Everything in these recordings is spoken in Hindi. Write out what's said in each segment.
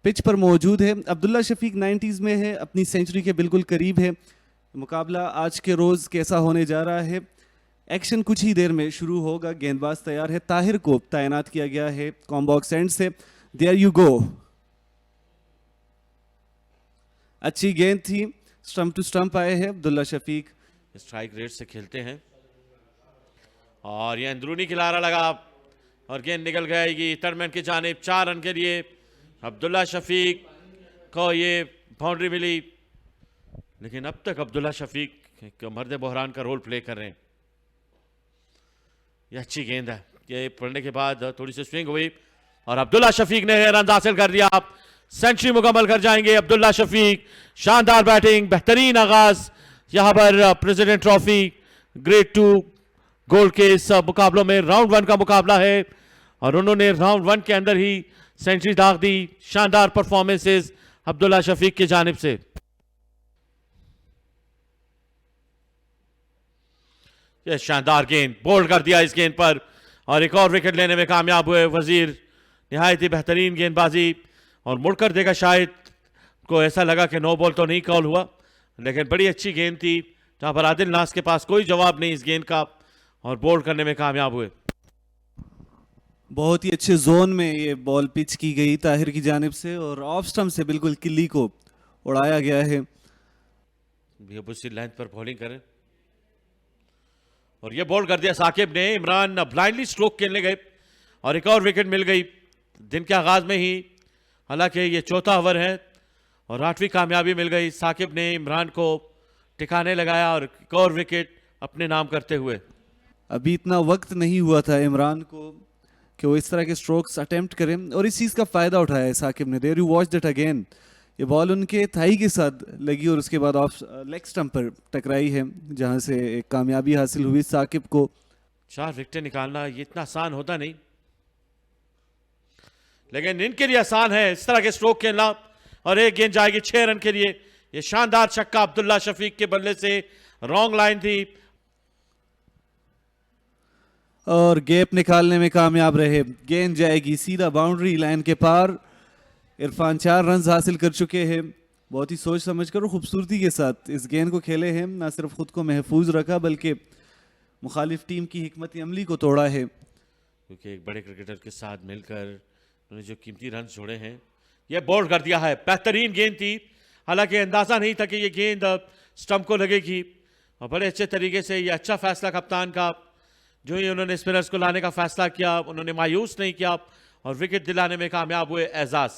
पिच पर मौजूद है। अब्दुल्ला शफीक 90s में है, अपनी सेंचुरी के बिल्कुल करीब है। मुकाबला आज के रोज़ कैसा होने जा रहा है? एक्शन कुछ ही देर में शुरू होगा। गेंदबाज तैयार है, ताहिर को तैनात किया गया है कॉम्बॉक्स एंड से। देयर यू गो, अच्छी गेंद थी, स्टंप टू स्टंप आए हैं अब्दुल्ला शफीक। स्ट्राइक रेट से खेलते हैं और ये अंदरूनी किनारा लगा और गेंद निकल जाएगी टर्नमैन की जानिब। 4 रन के लिए अब्दुल्ला शफीक को ये बाउंड्री मिली, लेकिन अब तक अब्दुल्ला शफीक मर्द बहरान का रोल प्ले कर रहे हैं। ये अच्छी गेंद है, ये पड़ने के बाद थोड़ी सी स्विंग हुई और अब्दुल्ला शफीक ने रन हासिल कर दिया। सेंचुरी मुकम्मल कर जाएंगे अब्दुल्ला शफीक। शानदार बैटिंग, बेहतरीन आगाज यहां पर प्रेसिडेंट ट्रॉफी ग्रेड 2 गोल्ड के इस मुकाबलों में राउंड 1 का मुकाबला है और उन्होंने राउंड 1 के अंदर ही सेंचुरी दाग दी। शानदार परफॉर्मेंसेस अब्दुल्ला शफीक की जानिब से। यह शानदार गेंद, बोल्ड कर दिया इस गेंद पर और एक और विकेट लेने में कामयाब हुए वजीर। निहायत ही बेहतरीन गेंदबाजी और मुड़कर देगा शायद, को ऐसा लगा कि नो बॉल तो नहीं कॉल हुआ, लेकिन बड़ी अच्छी गेंद थी जहां पर आदिल नास के पास कोई जवाब नहीं इस गेंद का और बोल्ड करने में कामयाब हुए। बहुत ही अच्छे जोन में ये बॉल पिच की गई ताहिर की जानिब से और ऑफ स्टंप से बिल्कुल किल्ली को उड़ाया गया है। उसी लेंथ पर बॉलिंग करें और ये बॉल कर दिया साकिब ने। इमरान ब्लाइंडली स्ट्रोक खेलने गए और एक और विकेट मिल गई दिन के आगाज में ही। हालांकि ये चौथा ओवर है और 8वीं कामयाबी मिल गई। साकिब ने इमरान को टिकाने लगाया और एक और विकेट अपने नाम करते हुए। अभी इतना वक्त नहीं हुआ था इमरान को कि वो इस तरह के स्ट्रोक्स अटेम्प्ट करें और इस चीज़ का फ़ायदा उठाया है साकिब ने। There you watch that again, ये बॉल उनके थाई के साथ लगी और उसके बाद ऑफ लेग स्टंप पर टकराई है, जहां से एक कामयाबी हासिल हुई साकिब को। 4 विकेटें निकालना ये इतना आसान होता नहीं, लेकिन इनके लिए आसान है इस तरह के स्ट्रोक खेलना। और एक गेंद जाएगी 6 रन के लिए। ये शानदार छक्का अब्दुल्ला शफीक के बल्ले से, रॉन्ग लाइन थी और गैप निकालने में कामयाब रहे। गेंद जाएगी सीधा बाउंड्री लाइन के पार। इरफान 4 रन हासिल कर चुके हैं। बहुत ही सोच समझकर और खूबसूरती के साथ इस गेंद को खेले हैं, ना सिर्फ खुद को महफूज रखा बल्कि मुखालिफ टीम की हिकमत अमली को तोड़ा है। क्योंकि एक बड़े क्रिकेटर के साथ मिलकर उन्होंने जो कीमती रन जोड़े हैं, यह बोल्ड कर दिया है। बेहतरीन गेंद थी, हालांकि अंदाजा नहीं था कि ये गेंद स्टंप को लगेगी और बड़े अच्छे तरीके से ये अच्छा फैसला कप्तान का, जो ही उन्होंने स्पिनर्स को लाने का फैसला किया उन्होंने मायूस नहीं किया और विकेट दिलाने में कामयाब हुए एजाज।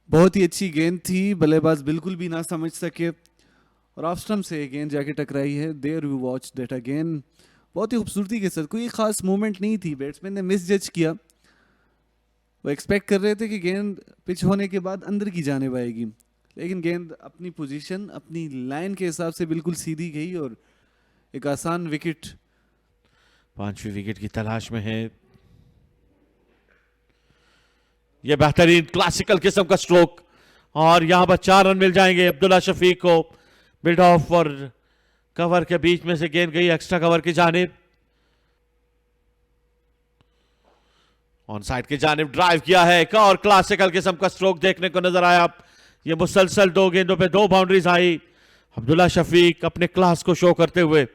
बहुत ही अच्छी गेंद थी, बल्लेबाज बिल्कुल भी ना समझ सके और ऑफ स्टंप से गेंद जाके टकराई है। There you watch that again, बहुत ही खूबसूरती के साथ। कोई खास मूवमेंट नहीं थी, बैट्समैन ने मिस जज किया। वो एक्सपेक्ट कर रहे थे कि गेंद पिच होने के बाद अंदर की जानिब आएगी, लेकिन गेंद अपनी पोजीशन अपनी लाइन के हिसाब से बिल्कुल सीधी गई और एक आसान विकेट। 5वीं विकेट की तलाश में है। यह बेहतरीन क्लासिकल किस्म का स्ट्रोक और यहां पर 4 रन मिल जाएंगे अब्दुल्ला शफीक को। बिल्ड ऑफ और कवर के बीच में से गेंद गई एक्स्ट्रा कवर की जानिब। ऑन साइड की जानिब ड्राइव किया है। एक और क्लासिकल किस्म का स्ट्रोक देखने को नजर आया। ये मुसलसल 2 गेंदों पे 2 बाउंड्रीज आई। अब्दुल्ला शफीक अपने क्लास को शो करते हुए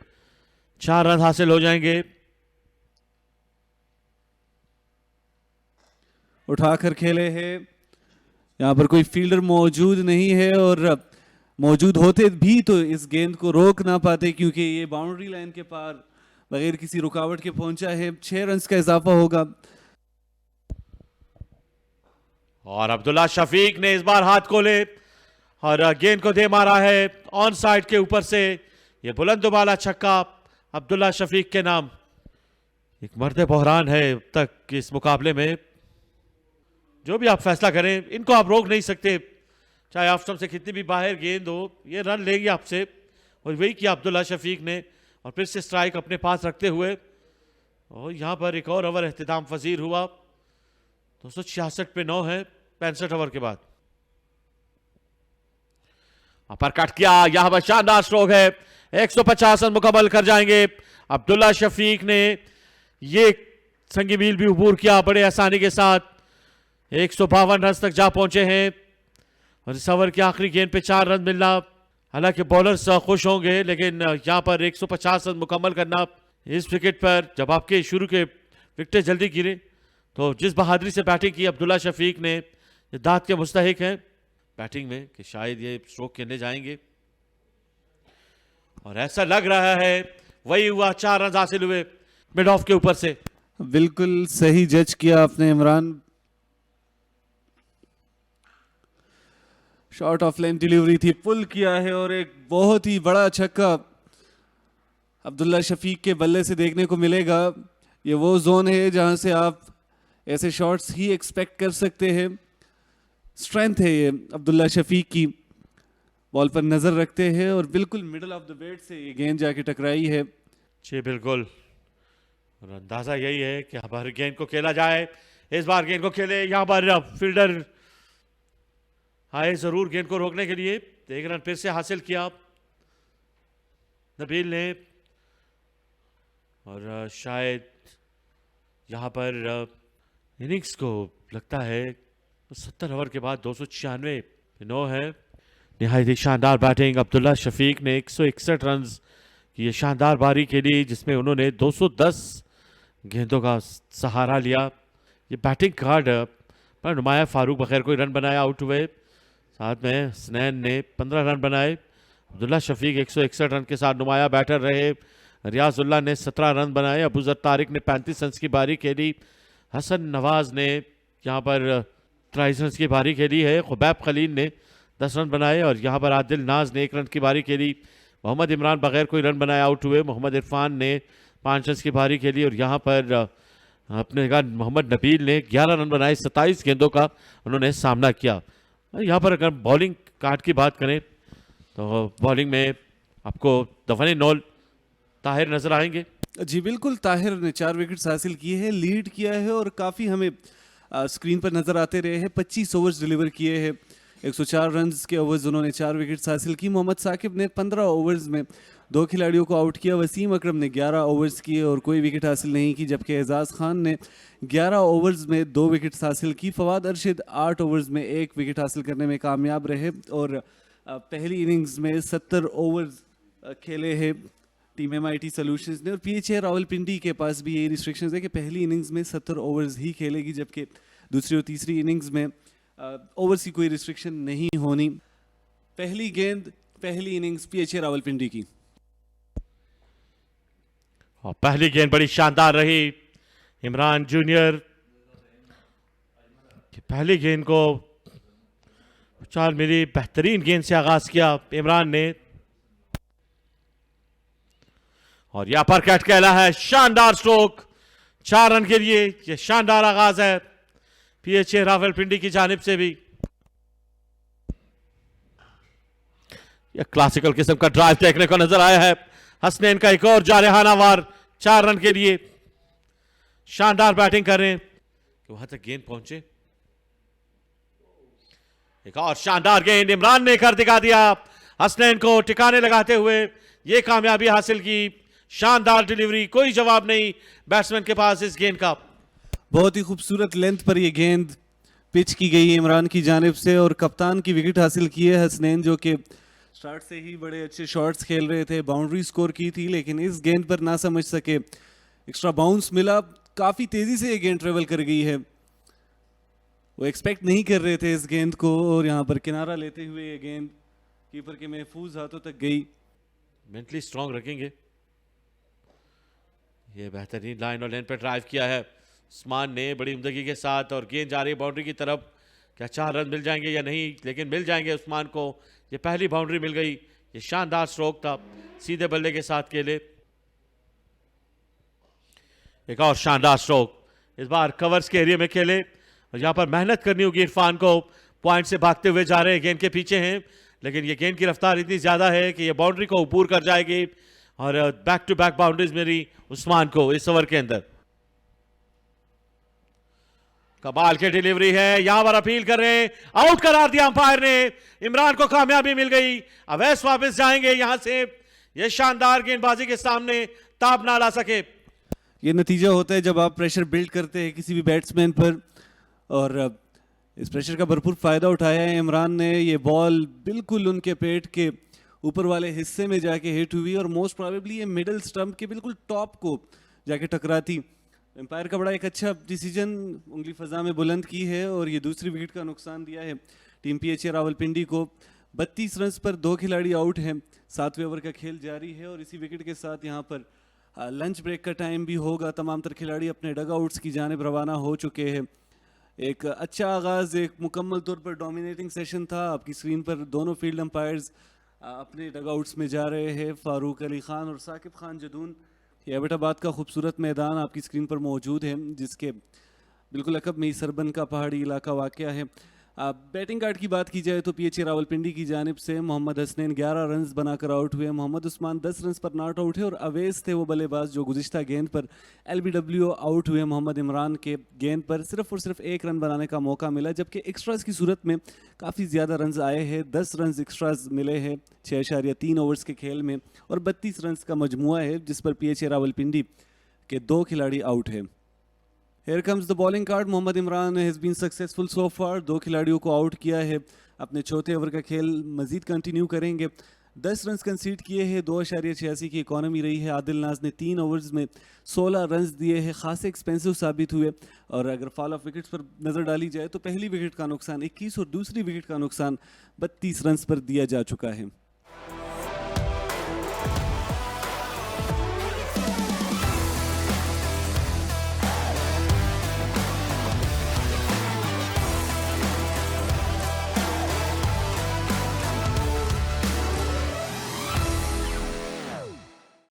4 रन हासिल हो जाएंगे। उठाकर खेले हैं, यहाँ पर कोई फील्डर मौजूद नहीं है और मौजूद होते भी तो इस गेंद को रोक ना पाते, क्योंकि ये बाउंड्री लाइन के पार बगैर किसी रुकावट के पहुंचा है। 6 रन का इजाफा होगा और अब्दुल्ला शफीक ने इस बार हाथ खोले और गेंद को दे मारा है ऑन साइड के ऊपर से। ये बुलंद वाला छक्का अब्दुल्ला शफीक के नाम। एक मर्द बहरान है अब तक इस मुकाबले में। जो भी आप फैसला करें, इनको आप रोक नहीं सकते, चाहे ऑफ स्टंप से कितनी भी बाहर गेंद हो, ये रन लेगी आपसे। और वही किया अब्दुल्ला शफीक ने और फिर से स्ट्राइक अपने पास रखते हुए। और यहां पर एक और ओवर एहतिताम पजीर हुआ। 266 पे 9 है 65 ओवर के बाद। अपर कट किया, यहां पर शानदार स्ट्रोक है। 150 रन मुकम्मल कर जाएंगे अब्दुल्ला शफीक ने। ये संगी मील भी अबूर किया बड़े आसानी के साथ। 152 रन तक जा पहुंचे हैं और इस ओवर की आखिरी गेंद पे 4 रन मिलना, हालांकि बॉलर्स खुश होंगे, लेकिन यहाँ पर 150 रन मुकम्मल करना इस विकेट पर, जब आपके शुरू के विकेटें जल्दी गिरे, तो जिस बहादुरी से बैटिंग की अब्दुल्ला शफीक ने, ये दाद के मुस्तहिक हैं बैटिंग में कि शायद ये स्ट्रोक खेलने जाएंगे। और ऐसा लग रहा है वही हुआ, 4 रन हासिल हुए मिड ऑफ के ऊपर से। बिल्कुल सही जज किया आपने Imran. Short of line delivery थी, पुल किया है और एक बहुत ही बड़ा छक्का अब्दुल्ला शफीक के बल्ले से देखने को मिलेगा। ये वो जोन है जहां से आप ऐसे शॉट्स ही एक्सपेक्ट कर सकते हैं। स्ट्रेंथ है ये अब्दुल्ला शफीक की, बॉल पर नजर रखते हैं और बिल्कुल मिडल ऑफ द बैट से ये गेंद जाके टकराई है। जी बिल्कुल, और अंदाजा यही है कि यहाँ पर गेंद को खेला जाए, इस बार गेंद को खेले। यहाँ पर फील्डर आए जरूर गेंद को रोकने के लिए। 1 रन फिर से हासिल किया नबील ने, और शायद यहाँ पर इनिंग्स को लगता है 70 ओवर के बाद 296 नो है। निहायत शानदार बैटिंग अब्दुल्ला शफीक ने 161 रन की ये शानदार बारी के लिए, जिसमें उन्होंने 210 गेंदों का सहारा लिया। ये बैटिंग कार्ड पर नुमाया फारूक बगैर कोई रन बनाया आउट हुए, साथ में स्नैन ने 15 रन बनाए। अब्दुल्ला शफीक 161 रन के साथ नुमाया बैटर रहे। रियाजुल्लाह ने 17 रन बनाए। अबूजर तारिक ने 35 रन की बारी खेली। हसन नवाज ने यहाँ पर 23 रन की बारी खेली है। खुबैब खलील ने 10 रन बनाए और यहाँ पर आदिल नाज ने 1 रन की बारी खेली। मोहम्मद इमरान बगैर कोई रन बनाए आउट हुए। मोहम्मद इरफान ने 5 रन की बारी खेली और यहाँ पर अपने कहा मोहम्मद नबील ने 11 रन बनाए। 27 गेंदों का उन्होंने सामना किया। यहाँ पर अगर बॉलिंग कार्ड की बात करें तो बॉलिंग में आपको दफन नौल ताहिर नजर आएंगे। जी बिल्कुल, ताहिर ने 4 विकेट्स हासिल किए हैं, लीड किया है और काफ़ी हमें स्क्रीन पर नज़र आते रहे हैं। 25 ओवर्स डिलीवर किए हैं, 104 रन के ओवर्स उन्होंने 4 विकेट्स हासिल की। मोहम्मद साकिब ने 15 ओवर्स में 2 खिलाड़ियों को आउट किया। वसीम अकरम ने 11 ओवर्स किए और कोई विकेट हासिल नहीं की, जबकि एजाज खान ने 11 ओवर्स में 2 विकेट्स हासिल की। फवाद अरशद 8 ओवर्स में 1 विकेट हासिल करने में कामयाब रहे और पहली इनिंग्स में 70 ओवर्स खेले हैं टीम MIT सॉल्यूशंस ने। और PHA रावलपिंडी के पास भी यही रिस्ट्रिक्शंस है कि पहली इनिंग्स में 70 ओवर्स ही खेलेगी, जबकि दूसरी और तीसरी इनिंग्स में ओवर्स की कोई रिस्ट्रिक्शन नहीं होनी। पहली गेंद पहली इनिंग्स PHA रावलपिंडी की। और पहली गेंद बड़ी शानदार रही इमरान जूनियर। पहली गेंद को 4 मिली, बेहतरीन गेंद से आगाज किया इमरान ने और यहां पर कैट कहला है। शानदार स्ट्रोक 4 रन के लिए, यह शानदार आगाज है PHA रावलपिंडी की जानिब से भी। यह क्लासिकल किस्म का ड्राइव देखने को नजर आया है। हसनैन का एक और जारहाना वार 4 रन के लिए। शानदार बैटिंग कर रहे हैं कि वहां तक गेंद पहुंचे। एक और शानदार गेंद इमरान ने कर दिखा दिया, हसनैन को टिकाने लगाते हुए यह कामयाबी हासिल की। शानदार डिलीवरी, कोई जवाब नहीं बैट्समैन के पास इस गेंद का। बहुत ही खूबसूरत लेंथ पर यह गेंद पिच की गई इमरान की जानिब से और कप्तान की विकेट हासिल की है हसनैन, जो कि स्टार्ट से ही बड़े अच्छे शॉट्स खेल रहे थे। बाउंड्री स्कोर की थी, लेकिन इस गेंद पर ना समझ सके, एक्स्ट्रा बाउंस मिला। काफ़ी तेज़ी से ये गेंद ट्रेवल कर गई है, वो एक्सपेक्ट नहीं कर रहे थे इस गेंद को और यहाँ पर किनारा लेते हुए ये गेंद कीपर के महफूज हाथों तक गई। मेंटली स्ट्रांग रखेंगे। ये बेहतरीन लाइन और लेन पे ड्राइव किया है उस्मान ने बड़ी उम्दगी के साथ और गेंद जा रही है बाउंड्री की तरफ। क्या 4 रन मिल जाएंगे या नहीं, लेकिन मिल जाएंगे उस्मान को। ये पहली बाउंड्री मिल गई। ये शानदार स्ट्रोक था सीधे बल्ले के साथ खेले। एक और शानदार स्ट्रोक, इस बार कवर्स के एरिया में खेले और यहाँ पर मेहनत करनी होगी इरफान को। पॉइंट से भागते हुए जा रहे हैं, गेंद के पीछे हैं, लेकिन ये गेंद की रफ्तार इतनी ज़्यादा है कि ये बाउंड्री को ऊपर कर जाएगी और बैक टू बैक बाउंड्रीज मिली उस्मान को इस ओवर के अंदर। कमाल की डिलीवरी है, यहां पर अपील कर रहे हैं, आउट करार दिया अंपायर ने। इमरान को कामयाबी मिल गई। अवैस वापस जाएंगे यहां से। यह शानदार गेंदबाजी के सामने ताब ना ला सके। ये नतीजा होता है जब आप प्रेशर बिल्ड करते हैं किसी भी बैट्समैन पर और इस प्रेशर का भरपूर फायदा उठाया है इमरान ने। ये बॉल बिल्कुल उनके पेट के ऊपर वाले हिस्से में जाके हिट हुई और मोस्ट प्रोबेबली ये मिडिल स्टंप के बिल्कुल टॉप को जाके टकराती। एम्पायर का बड़ा एक अच्छा डिसीजन, उंगली फजा में बुलंद की है और ये दूसरी विकेट का नुकसान दिया है टीम पीएचए रावलपिंडी को। 32 रन पर 2 खिलाड़ी आउट हैं, 7वें ओवर का खेल जारी है और इसी विकेट के साथ यहाँ पर लंच ब्रेक का टाइम भी होगा। तमाम तर खिलाड़ी अपने डग आउट्स की जानिब रवाना हो चुके हैं। एक अच्छा आगाज़, एक मुकम्मल तौर पर डोमिनेटिंग सेशन था। आपकी स्क्रीन पर दोनों फील्ड अंपायर्स अपने डग आउट्स में जा रहे हैं, फारूक अली खान और साकिब खान जदून। ये एबटाबाद का खूबसूरत मैदान आपकी स्क्रीन पर मौजूद है, जिसके बिल्कुल अकब में ही सरबन का पहाड़ी इलाका वाक़या है। बैटिंग कार्ड की बात की जाए तो पीएचए रावलपिंडी की जानिब से मोहम्मद हसनैन 11 रन बनाकर आउट हुए, मोहम्मद उस्मान 10 रन पर नॉट आउट है और अवैस थे वो बल्लेबाज जो गुज़िश्ता गेंद पर एलबीडब्ल्यू आउट हुए। मोहम्मद इमरान के गेंद पर सिर्फ और सिर्फ 1 रन बनाने का मौका मिला, जबकि एक्स्ट्राज की सूरत में काफ़ी ज़्यादा रन आए हैं। 10 रन एक्स्ट्राज मिले हैं 6.3 ओवर्स के खेल में और 32 रन का मजमुआ है, जिस पर पीएचए रावलपिंडी के 2 खिलाड़ी आउट है। Here comes the bowling card. Mohammad Imran has been successful so far. 2 खिलाड़ियों को आउट किया है। अपने चौथे ओवर का खेल मजीद कंटिन्यू करेंगे। 10 रन कंसीड किए हैं, 2.86 की इकॉनमी रही है। आदिल नाज ने 3 ओवर्स में 16 रन दिए हैं, खासे एक्सपेंसिव साबित हुए। और अगर फॉल ऑफ विकेट्स पर नज़र डाली जाए तो पहली विकेट का नुकसान 21 और दूसरी विकेट का नुकसान 32 रन पर दिया जा चुका है।